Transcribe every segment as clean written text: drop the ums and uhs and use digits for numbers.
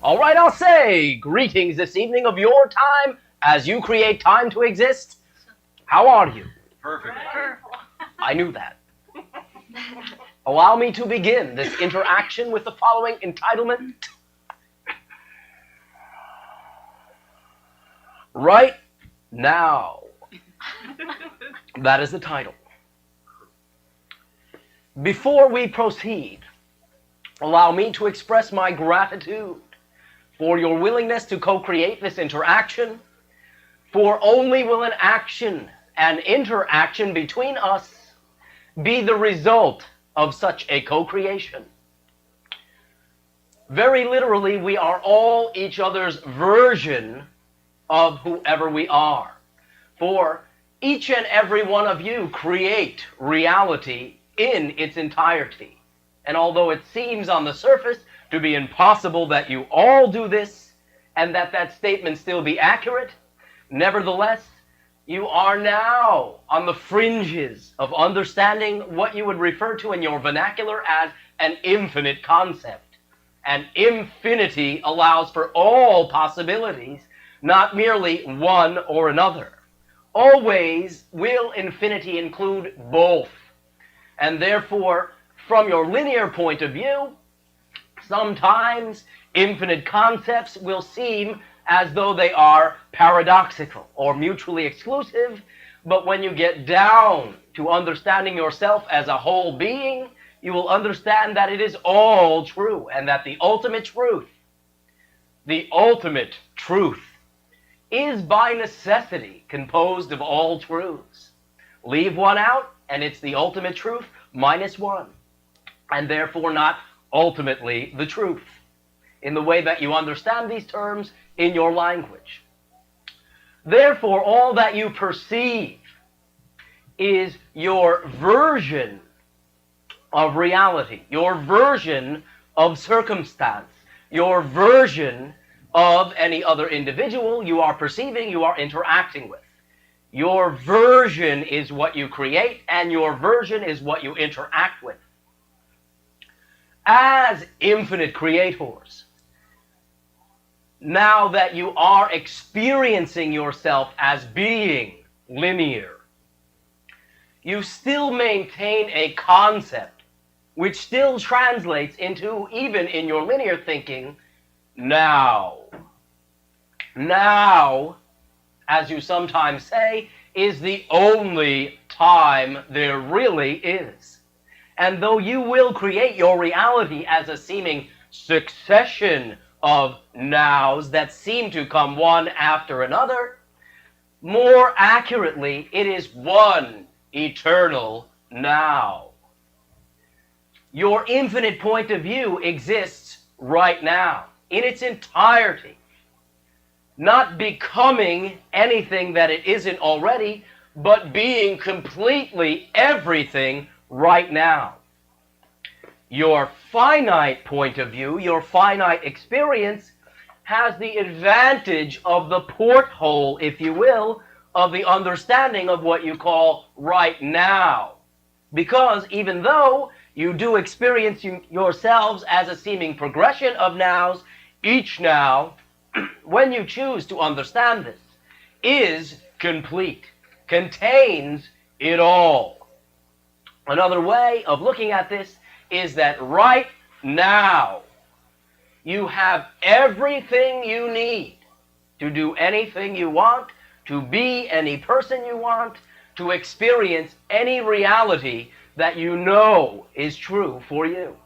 All right, I'll say greetings this evening of your time as you create time to exist. How are you? Perfect. I knew that. Allow me to begin this interaction with the following entitlement. Right now. That is the title. Before we proceed, allow me to express my gratitude for your willingness to co-create this interaction, for only will an action and interaction between us be the result of such a co-creation. Very literally, we are all each other's version of whoever we are. For each and every one of you create reality in its entirety. And although it seems on the surface to be impossible that you all do this, and that statement still be accurate, nevertheless, you are now on the fringes of understanding what you would refer to in your vernacular as an infinite concept. And infinity allows for all possibilities, not merely one or another. Always will infinity include both. And therefore, from your linear point of view, sometimes infinite concepts will seem as though they are paradoxical or mutually exclusive, but when you get down to understanding yourself as a whole being, you will understand that it is all true, and that the ultimate truth is by necessity composed of all truths. Leave one out, and it's the ultimate truth minus one, and therefore not ultimately the truth, in the way that you understand these terms in your language. Therefore, all that you perceive is your version of reality, your version of circumstance, your version of any other individual you are perceiving, you are interacting with. Your version is what you create, and your version is what you interact with. As infinite creators, now that you are experiencing yourself as being linear, you still maintain a concept which still translates into, even in your linear thinking, now. Now, as you sometimes say, is the only time there really is. And though you will create your reality as a seeming succession of nows that seem to come one after another, more accurately, it is one eternal now. Your infinite point of view exists right now, in its entirety, not becoming anything that it isn't already, but being completely everything right now. Your finite point of view, your finite experience, has the advantage of the porthole, if you will, of the understanding of what you call right now. Because even though you do experience yourselves as a seeming progression of nows, each now, when you choose to understand this, is complete, contains it all. Another way of looking at this is that right now, you have everything you need to do anything you want, to be any person you want, to experience any reality that you know is true for you.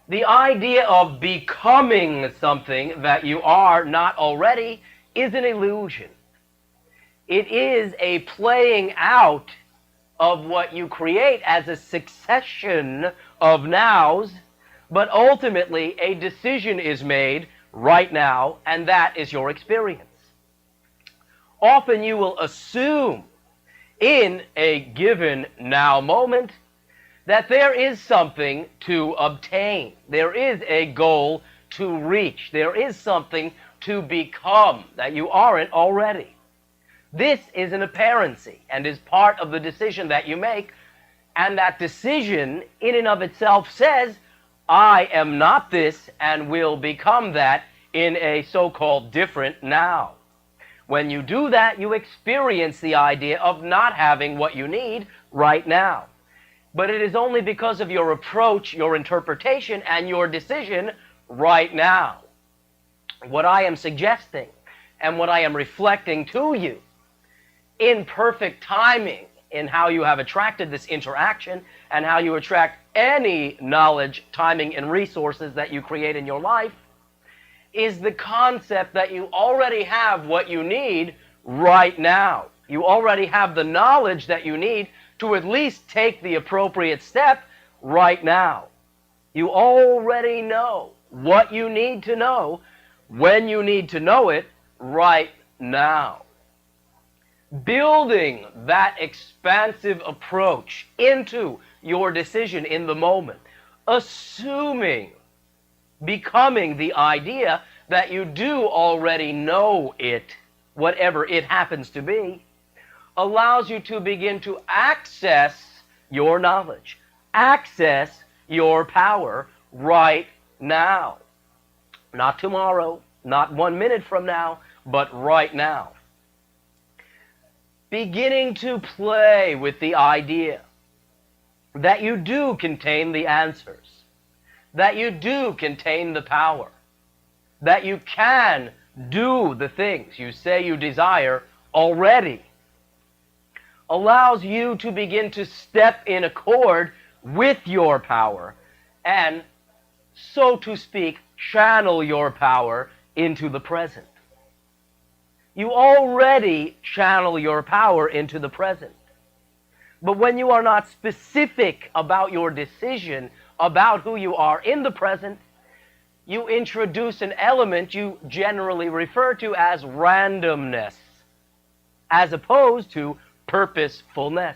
The idea of becoming something that you are not already is an illusion. It is a playing out of what you create as a succession of nows, but ultimately a decision is made right now, and that is your experience. Often you will assume in a given now moment that there is something to obtain. There is a goal to reach. There is something to become that you aren't already. This is an apparency and is part of the decision that you make, and that decision in and of itself says, I am not this and will become that in a so-called different now. When you do that, you experience the idea of not having what you need right now. But it is only because of your approach, your interpretation, and your decision right now. What I am suggesting and what I am reflecting to you in perfect timing in how you have attracted this interaction and how you attract any knowledge, timing, and resources that you create in your life is the concept that you already have what you need right now. You already have the knowledge that you need to at least take the appropriate step right now. You already know what you need to know when you need to know it right now. Building that expansive approach into your decision in the moment, assuming, becoming the idea that you do already know it, whatever it happens to be, allows you to begin to access your knowledge, access your power right now. Not tomorrow, not 1 minute from now, but right now. Beginning to play with the idea that you do contain the answers, that you do contain the power, that you can do the things you say you desire already, allows you to begin to step in accord with your power and, so to speak, channel your power into the present. You already channel your power into the present. But when you are not specific about your decision, about who you are in the present, you introduce an element you generally refer to as randomness, as opposed to purposefulness.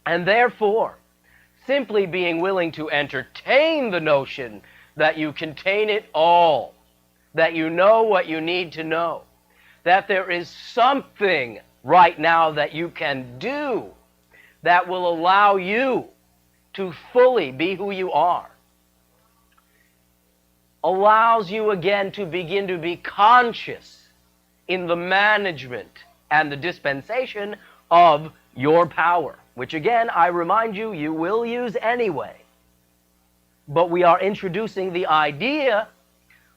And therefore, simply being willing to entertain the notion that you contain it all, that you know what you need to know, that there is something right now that you can do that will allow you to fully be who you are, allows you again to begin to be conscious in the management and the dispensation of your power, which again, I remind you, you will use anyway. But we are introducing the idea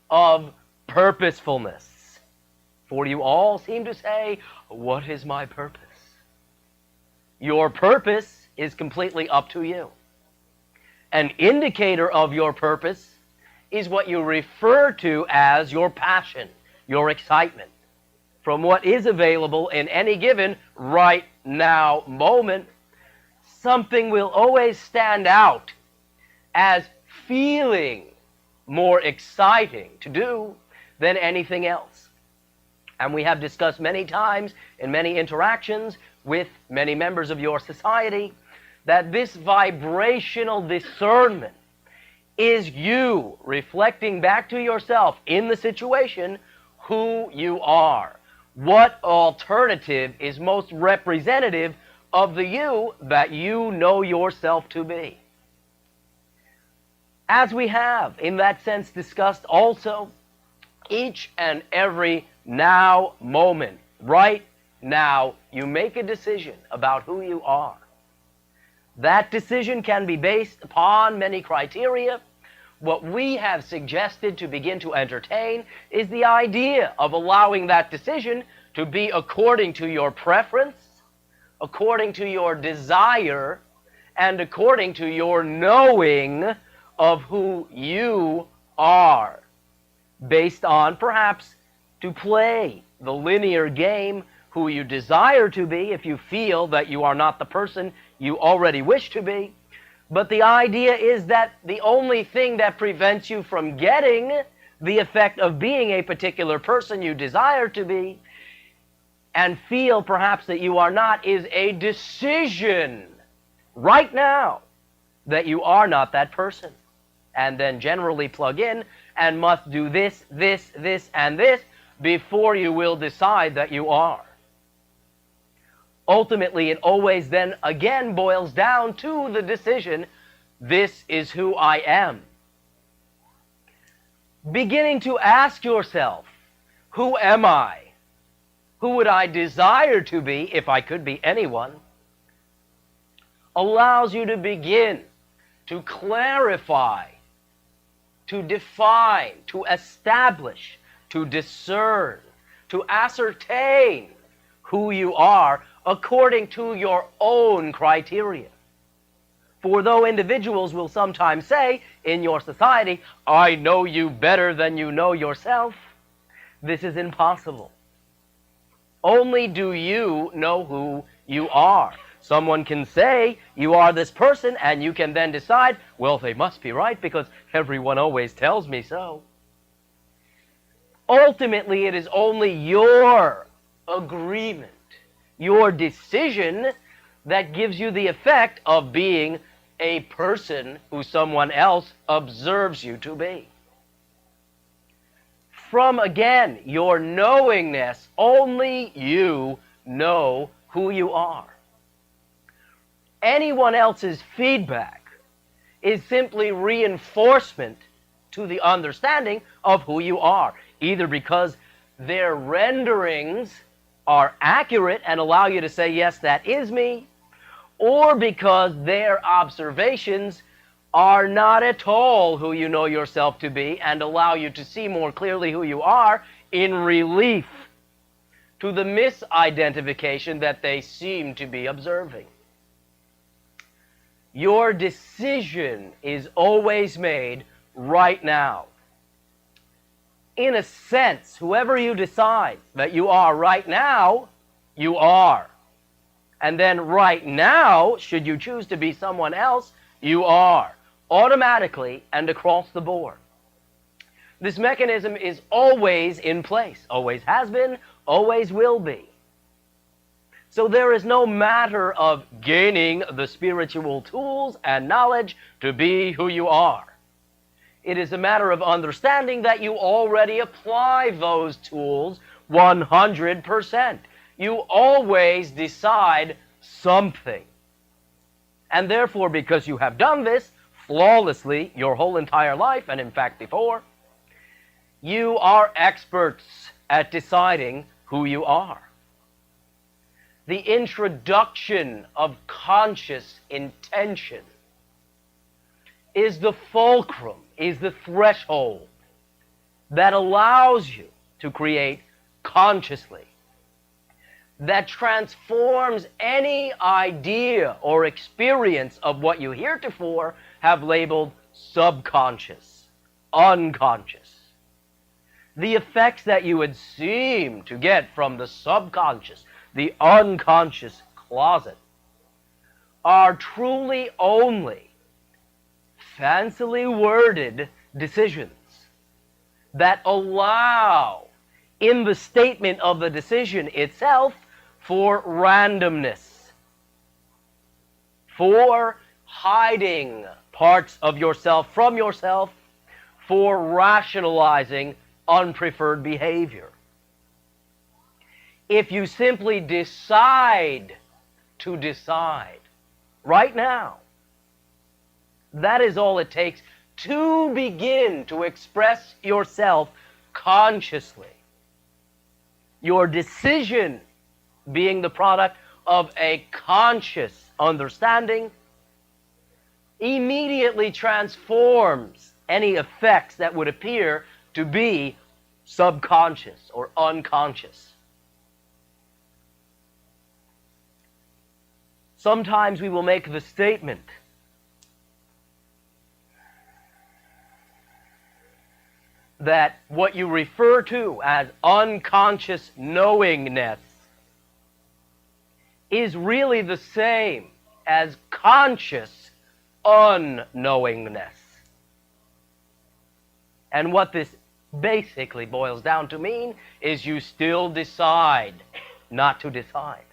of purposefulness. For you all seem to say, what is my purpose? Your purpose is completely up to you. An indicator of your purpose is what you refer to as your passion, your excitement, from what is available in any given right now moment. Something will always stand out as feeling more exciting to do than anything else. And we have discussed many times in many interactions with many members of your society that this vibrational discernment is you reflecting back to yourself in the situation who you are. What alternative is most representative of the you that you know yourself to be? As we have, in that sense, discussed also, each and every now moment, right now, you make a decision about who you are. That decision can be based upon many criteria. What we have suggested to begin to entertain is the idea of allowing that decision to be according to your preference, according to your desire, and according to your knowing of who you are, based on perhaps to play the linear game who you desire to be if you feel that you are not the person you already wish to be. But the idea is that the only thing that prevents you from getting the effect of being a particular person you desire to be and feel perhaps that you are not is a decision right now that you are not that person. And then generally plug in and must do this, this, this, and this before you will decide that you are. Ultimately, it always then again boils down to the decision This is who I am. Beginning to ask yourself, who am I? Who would I desire to be if I could be anyone? Allows you to begin to clarify, to define, to establish, to discern, to ascertain who you are according to your own criteria. For though individuals will sometimes say in your society, I know you better than you know yourself, this is impossible. Only do you know who you are. Someone can say you are this person, and you can then decide, well, they must be right because everyone always tells me so. Ultimately, it is only your agreement, your decision that gives you the effect of being a person who someone else observes you to be. From, again, your knowingness, only you know who you are. Anyone else's feedback is simply reinforcement to the understanding of who you are, either because their renderings are accurate and allow you to say, yes, that is me, or because their observations are not at all who you know yourself to be and allow you to see more clearly who you are in relief to the misidentification that they seem to be observing. Your decision is always made right now. In a sense, whoever you decide that you are right now, you are. And then right now, should you choose to be someone else, you are. Automatically and across the board. This mechanism is always in place. Always has been, always will be. So there is no matter of gaining the spiritual tools and knowledge to be who you are. It is a matter of understanding that you already apply those tools 100%. You always decide something. And therefore, because you have done this flawlessly your whole entire life, and in fact before, you are experts at deciding who you are. The introduction of conscious intention is the fulcrum, is the threshold that allows you to create consciously, that transforms any idea or experience of what you heretofore have labeled subconscious, unconscious. The effects that you would seem to get from the subconscious, the unconscious closet, are truly only fancily worded decisions that allow, in the statement of the decision itself, for randomness, for hiding parts of yourself from yourself, for rationalizing unpreferred behavior. If you simply decide to decide right now, that is all it takes to begin to express yourself consciously. Your decision being the product of a conscious understanding immediately transforms any effects that would appear to be subconscious or unconscious. Sometimes we will make the statement that what you refer to as unconscious knowingness is really the same as conscious unknowingness. And what this basically boils down to mean is you still decide not to decide.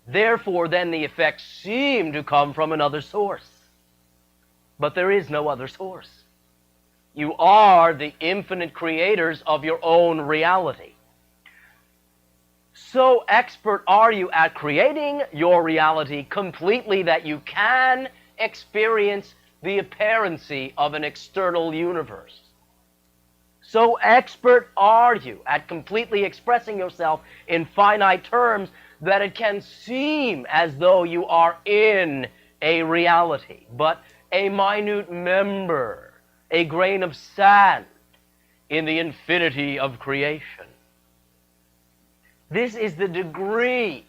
Therefore, then the effects seem to come from another source. But there is no other source. You are the infinite creators of your own reality. So expert are you at creating your reality completely that you can experience the apparency of an external universe. So expert are you at completely expressing yourself in finite terms that it can seem as though you are in a reality, but a minute member, a grain of sand in the infinity of creation. This is the degree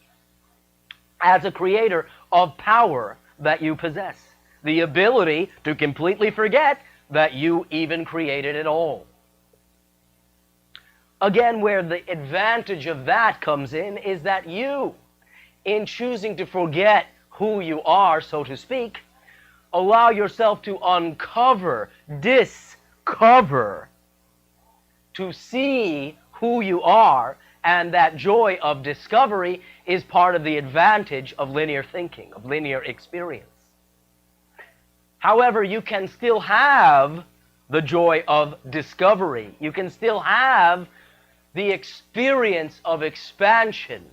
as a creator of power that you possess. The ability to completely forget that you even created it all. Again, where the advantage of that comes in is that you, in choosing to forget who you are, so to speak, allow yourself to uncover, discover, to see who you are, and that joy of discovery is part of the advantage of linear thinking, of linear experience. However, you can still have the joy of discovery. You can still have the experience of expansion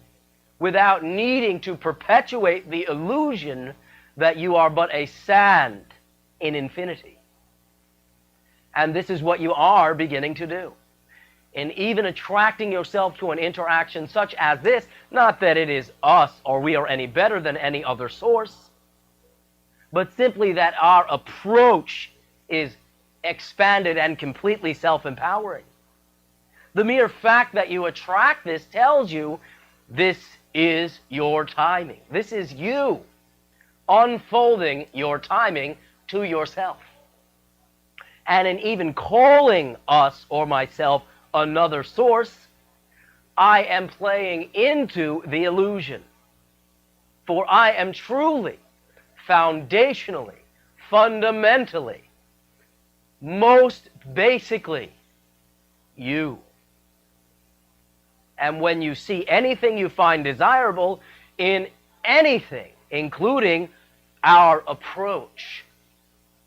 without needing to perpetuate the illusion that you are but a sand in infinity. And this is what you are beginning to do. In even attracting yourself to an interaction such as this, not that it is us or we are any better than any other source, but simply that our approach is expanded and completely self-empowering. The mere fact that you attract this tells you this is your timing. This is you unfolding your timing to yourself. And in even calling us or myself another source, I am playing into the illusion. For I am truly, foundationally, fundamentally, most basically, you. And when you see anything you find desirable in anything, including our approach,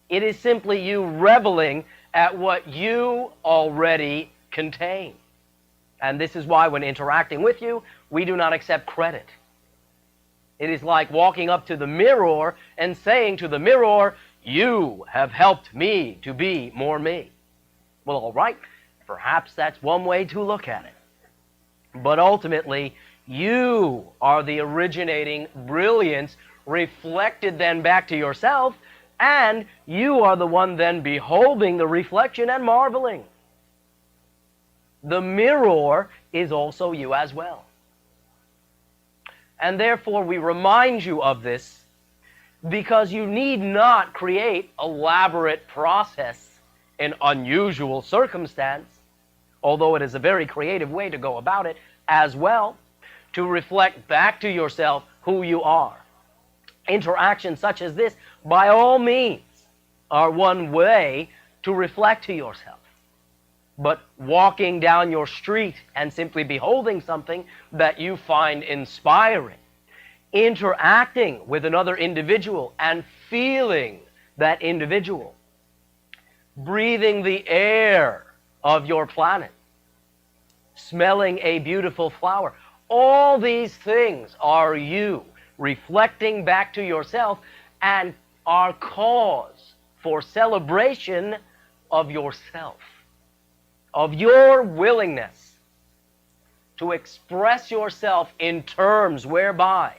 it is simply you reveling at what you already contain. And this is why when interacting with you, we do not accept credit. It is like walking up to the mirror and saying to the mirror, you have helped me to be more me. Well, all right, perhaps that's one way to look at it. But ultimately, you are the originating brilliance reflected then back to yourself, and you are the one then beholding the reflection and marveling. The mirror is also you as well. And therefore, we remind you of this because you need not create elaborate process in unusual circumstance, although it is a very creative way to go about it as well, to reflect back to yourself who you are. Interactions such as this, by all means, are one way to reflect to yourself. But walking down your street and simply beholding something that you find inspiring, interacting with another individual and feeling that individual, breathing the air of your planet, smelling a beautiful flower, all these things are you reflecting back to yourself and are cause for celebration of yourself, of your willingness to express yourself in terms whereby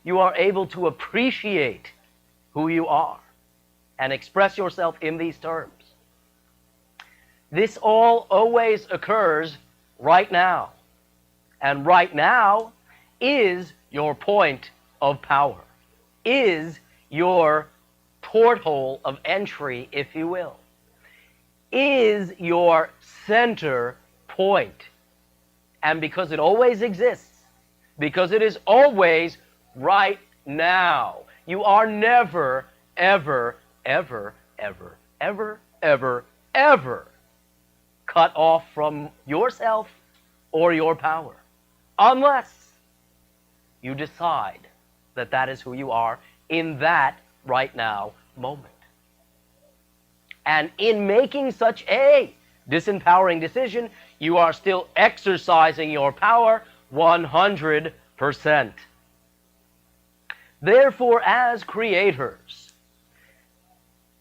you are able to appreciate who you are and express yourself in these terms. This all always occurs right now. And right now is your point of power, is your porthole of entry, if you will, is your center point. And because it always exists, because it is always right now, you are never, ever, ever, ever, ever, ever, ever cut off from yourself or your power, unless you decide that that is who you are in that right now moment. And in making such a disempowering decision, you are still exercising your power 100%. Therefore, as creators,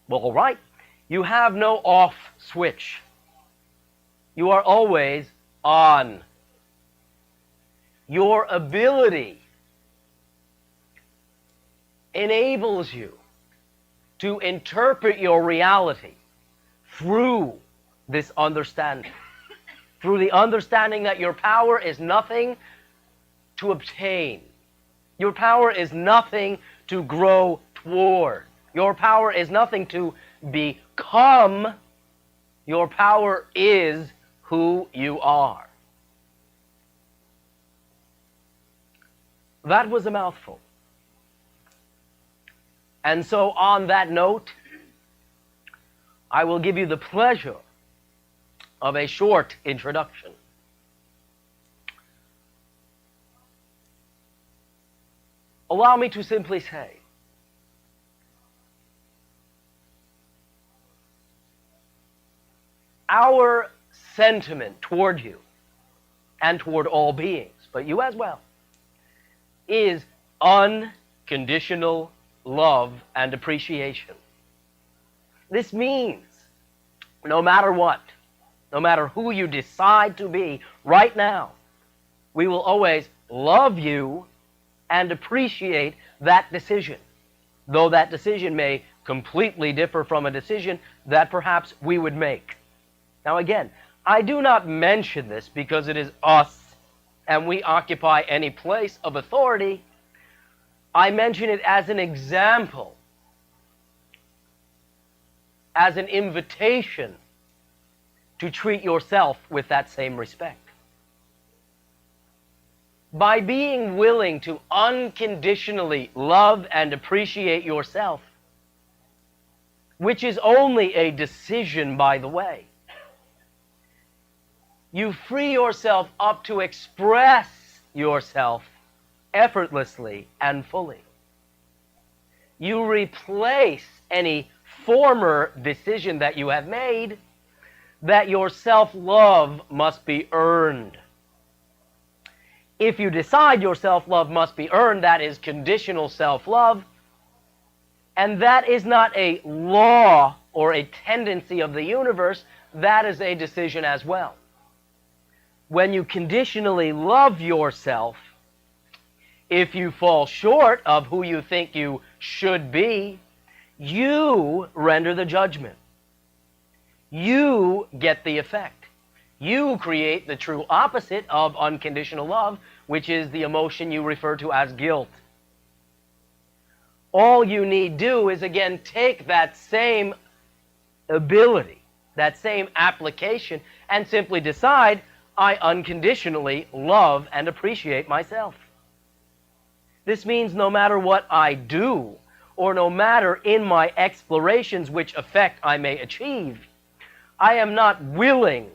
well, all right, you have no off switch. You are always on. Your ability enables you to interpret your reality through this understanding. Through the understanding that your power is nothing to obtain. Your power is nothing to grow toward. Your power is nothing to become. Your power is who you are. That was a mouthful. And so on that note, I will give you the pleasure of a short introduction. Allow me to simply say, our sentiment toward you and toward all beings, but you as well, is unconditional love and appreciation. This means no matter what, no matter who you decide to be right now, we will always love you and appreciate that decision, though that decision may completely differ from a decision that perhaps we would make. Now again, I do not mention this because it is us and we occupy any place of authority. I mention it as an example, as an invitation to treat yourself with that same respect. By being willing to unconditionally love and appreciate yourself, which is only a decision, by the way, you free yourself up to express yourself effortlessly and fully. You replace any former decision that you have made that your self-love must be earned. If you decide your self-love must be earned, that is conditional self-love, and that is not a law or a tendency of the universe, that is a decision as well. When you conditionally love yourself, if you fall short of who you think you should be, you render the judgment. You get the effect. You create the true opposite of unconditional love, which is the emotion you refer to as guilt. All you need do is, again, take that same ability, that same application, and simply decide, I unconditionally love and appreciate myself. This means no matter what I do, or no matter in my explorations which effect I may achieve, I am not willing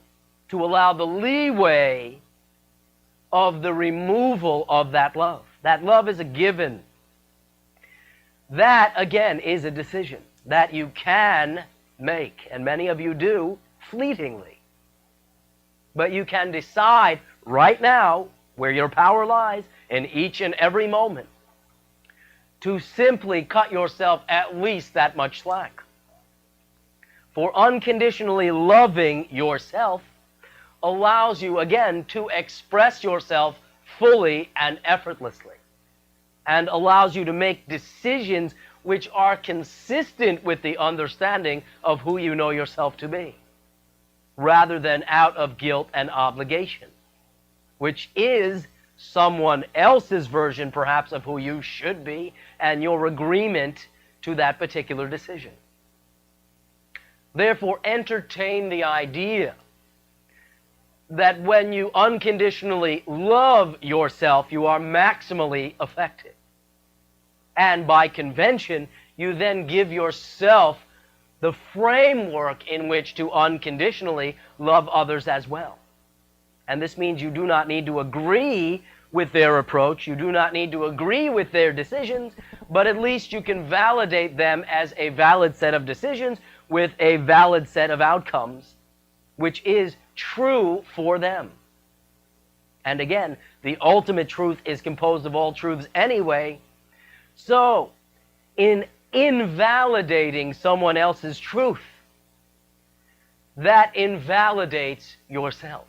to allow the leeway of the removal of that love. That love is a given. That, again, is a decision that you can make, and many of you do, fleetingly. But you can decide right now, where your power lies, in each and every moment, to simply cut yourself at least that much slack. For unconditionally loving yourself allows you, again, to express yourself fully and effortlessly, and allows you to make decisions which are consistent with the understanding of who you know yourself to be, rather than out of guilt and obligation, which is someone else's version, perhaps, of who you should be, and your agreement to that particular decision. Therefore, entertain the idea that when you unconditionally love yourself, you are maximally effective. And by convention, you then give yourself the framework in which to unconditionally love others as well. And this means you do not need to agree with their approach, you do not need to agree with their decisions, but at least you can validate them as a valid set of decisions with a valid set of outcomes, which is true for them. And again, the ultimate truth is composed of all truths anyway. So, in invalidating someone else's truth, that invalidates yourself.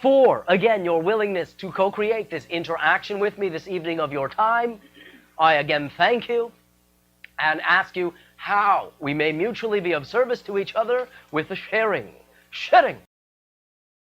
4, again, your willingness to co-create this interaction with me this evening of your time. I again thank you and ask you how we may mutually be of service to each other with the sharing